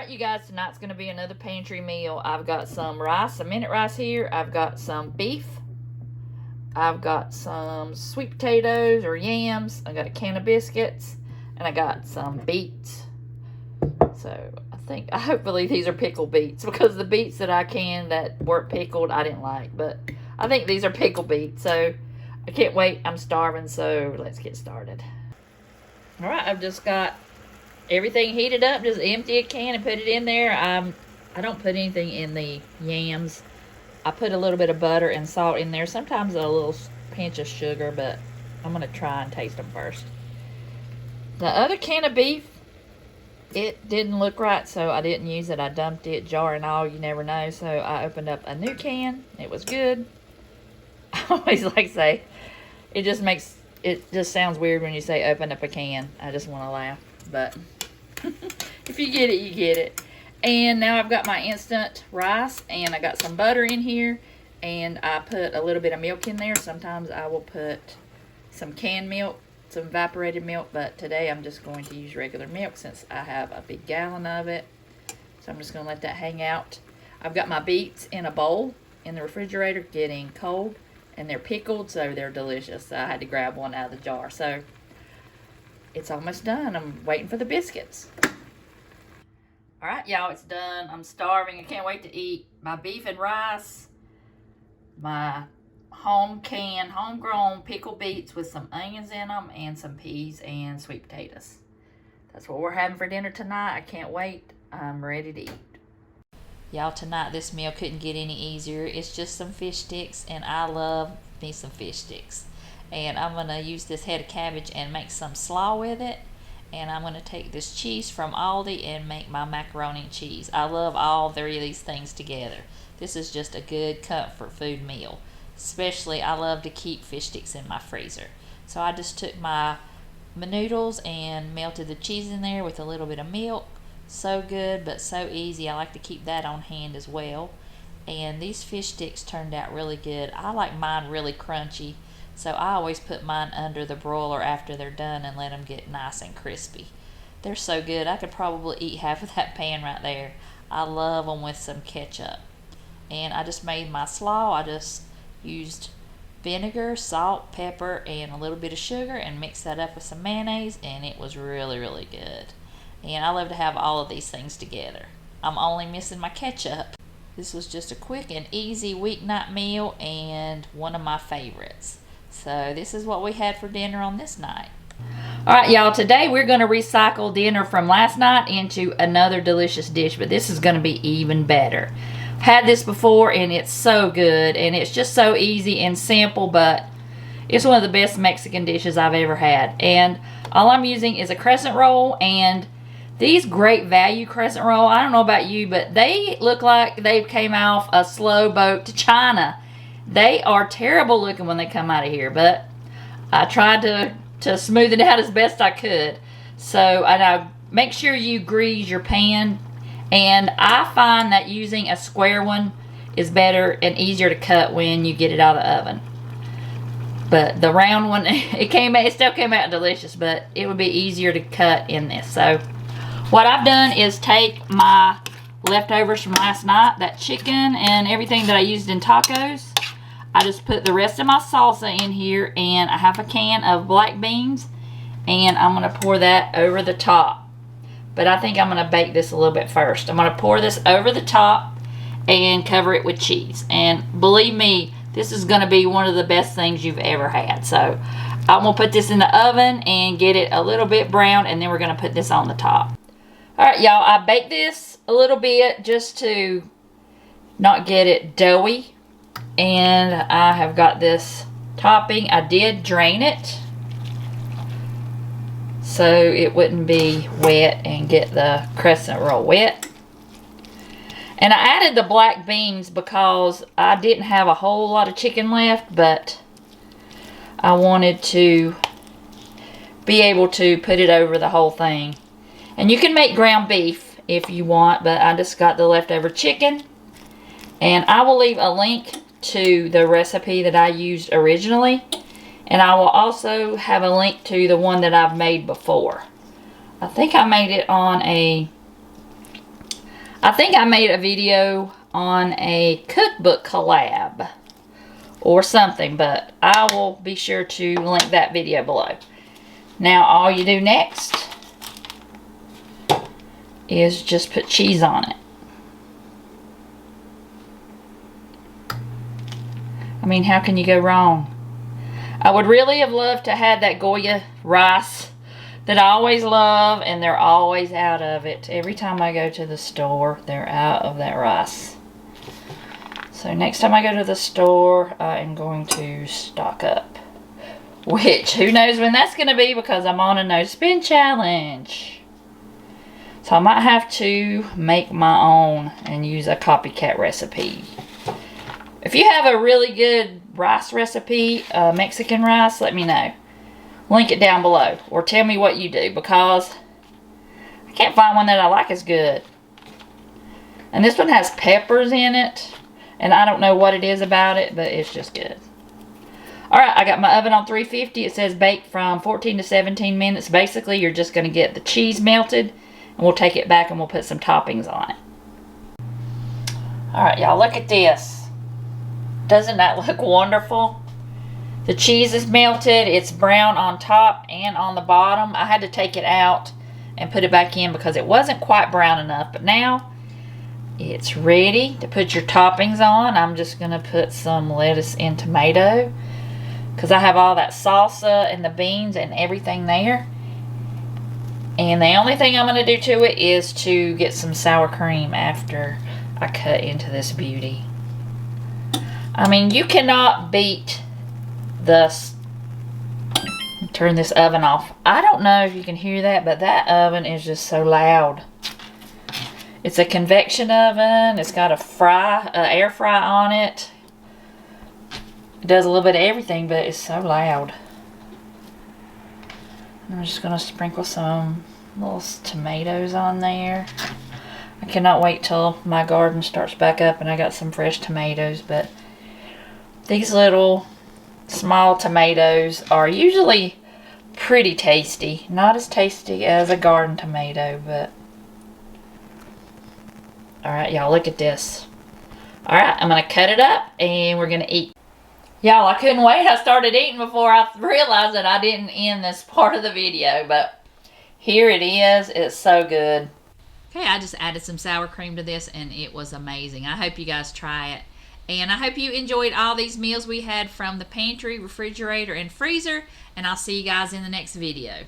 Alright, you guys, tonight's going to be another pantry meal. I've got some rice, some minute rice here. I've got some beef. I've got some sweet potatoes or yams. I got a can of biscuits. And I got some beets. So, hopefully these are pickled beets. Because the beets that I canned that weren't pickled, I didn't like. But I think these are pickled beets. So, I can't wait. I'm starving. So, let's get started. Alright, I've just got everything heated up. Just empty a can and put it in there. I don't put anything in the yams. I put a little bit of butter and salt in there. Sometimes a little pinch of sugar, but I'm going to try and taste them first. The other can of beef, it didn't look right, so I didn't use it. I dumped it, jar and all, you never know. So I opened up a new can. It was good. I always like to say, it just sounds weird when you say open up a can. I just want to laugh, but if you get it, you get it. And now I've got my instant rice, and I got some butter in here, and I put a little bit of milk in there. Sometimes I will put some canned milk, some evaporated milk, but today I'm just going to use regular milk since I have a big gallon of it. So I'm just going to let that hang out. I've got my beets in a bowl in the refrigerator getting cold, and they're pickled, so they're delicious. So I had to grab one out of the jar. So it's almost done. I'm waiting for the biscuits. Alright, y'all, it's done. I'm starving. I can't wait to eat my beef and rice, my homegrown pickled beets with some onions in them, and some peas and sweet potatoes. That's what we're having for dinner tonight. I can't wait. I'm ready to eat. Y'all, tonight this meal couldn't get any easier. It's just some fish sticks, and I love me some fish sticks. And I'm going to use this head of cabbage and make some slaw with it. And I'm going to take this cheese from Aldi and make my macaroni and cheese. I love all three of these things together. This is just a good comfort food meal. Especially, I love to keep fish sticks in my freezer. So I just took my noodles and melted the cheese in there with a little bit of milk. So good, but so easy. I like to keep that on hand as well. And these fish sticks turned out really good. I like mine really crunchy. So I always put mine under the broiler after they're done and let them get nice and crispy. They're so good. I could probably eat half of that pan right there. I love them with some ketchup. And I just made my slaw. I just used vinegar, salt, pepper, and a little bit of sugar and mixed that up with some mayonnaise, and it was really, really good. And I love to have all of these things together. I'm only missing my ketchup. This was just a quick and easy weeknight meal and one of my favorites. So this is what we had for dinner on this night. Alright, y'all, today we're going to recycle dinner from last night into another delicious dish, but this is going to be even better. Had this before, and it's so good, and it's just so easy and simple, but it's one of the best Mexican dishes I've ever had. And all I'm using is a crescent roll, and these Great Value crescent roll, I don't know about you, but they look like they came off a slow boat to China. They are terrible looking when they come out of here, but I tried to smooth it out as best I could. So I make sure you grease your pan, and I find that using a square one is better and easier to cut when you get it out of the oven. But the round one, it still came out delicious, but it would be easier to cut in this. So what I've done is take my leftovers from last night, that chicken and everything that I used in tacos. I just put the rest of my salsa in here and a half a can of black beans, and I'm going to pour that over the top. But I think I'm going to bake this a little bit first. I'm going to pour this over the top and cover it with cheese. And believe me, this is going to be one of the best things you've ever had. So I'm going to put this in the oven and get it a little bit brown, and then we're going to put this on the top. Alright, y'all, I baked this a little bit just to not get it doughy. And I have got this topping. I did drain it so it wouldn't be wet and get the crescent roll wet. And I added the black beans because I didn't have a whole lot of chicken left, but I wanted to be able to put it over the whole thing. And you can make ground beef if you want, but I just got the leftover chicken. And I will leave a link to the recipe that I used originally, and I will also have a link to the one that I've made before. I think I made it on a I think I made a video on a cookbook collab or something, but I will be sure to link that video below. Now all you do next is just put cheese on it. I mean, how can you go wrong? I would really have loved to have that Goya rice that I always love, and they're always out of it. Every time I go to the store, they're out of that rice. So next time I go to the store, I am going to stock up. Which, who knows when that's going to be, because I'm on a no spin challenge. So I might have to make my own and use a copycat recipe. If you have a really good rice recipe, Mexican rice, let me know. Link it down below. Or tell me what you do, because I can't find one that I like as good. And this one has peppers in it. And I don't know what it is about it, but it's just good. Alright, I got my oven on 350. It says bake from 14 to 17 minutes. Basically, you're just going to get the cheese melted. And we'll take it back and we'll put some toppings on it. Alright, y'all, look at this. Doesn't that look wonderful? The cheese is melted. It's brown on top and on the bottom. I had to take it out and put it back in because it wasn't quite brown enough. But now it's ready to put your toppings on. I'm just going to put some lettuce and tomato because I have all that salsa and the beans and everything there. And the only thing I'm going to do to it is to get some sour cream after I cut into this beauty. I mean, you cannot beat this. Turn this oven off. I don't know if you can hear that, but that oven is just so loud. It's a convection oven. It's got a air fry on it. It does a little bit of everything, but it's so loud. I'm just going to sprinkle some little tomatoes on there. I cannot wait till my garden starts back up and I got some fresh tomatoes, but these little small tomatoes are usually pretty tasty. Not as tasty as a garden tomato, but alright, y'all, look at this. Alright, I'm going to cut it up and we're going to eat. Y'all, I couldn't wait. I started eating before I realized that I didn't end this part of the video, but here it is. It's so good. Okay, I just added some sour cream to this and it was amazing. I hope you guys try it. And I hope you enjoyed all these meals we had from the pantry, refrigerator, and freezer. And I'll see you guys in the next video.